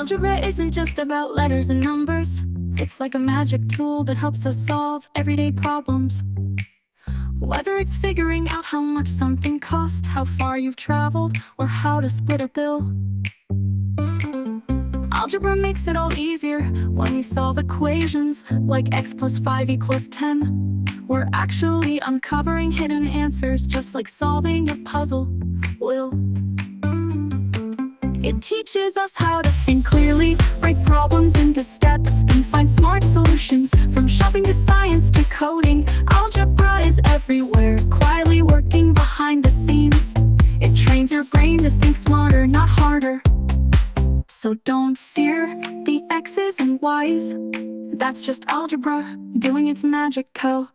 Algebra isn't just about letters and numbers. It's like a magic tool that helps us solve everyday problems. Whether it's figuring out how much something costs, how far you've traveled, or how to split a bill, algebra makes it all easier. When we solve equations like x plus 5 equals 10, we're actually uncovering hidden answers, just like solving a puzzle will. It teaches us how to think clearly, break problems into steps, and find smart solutions. From shopping to science to coding, algebra is everywhere, quietly working behind the scenes. It trains your brain to think smarter, not harder. So don't fear the X's and Y's. That's just algebra doing its magic, co.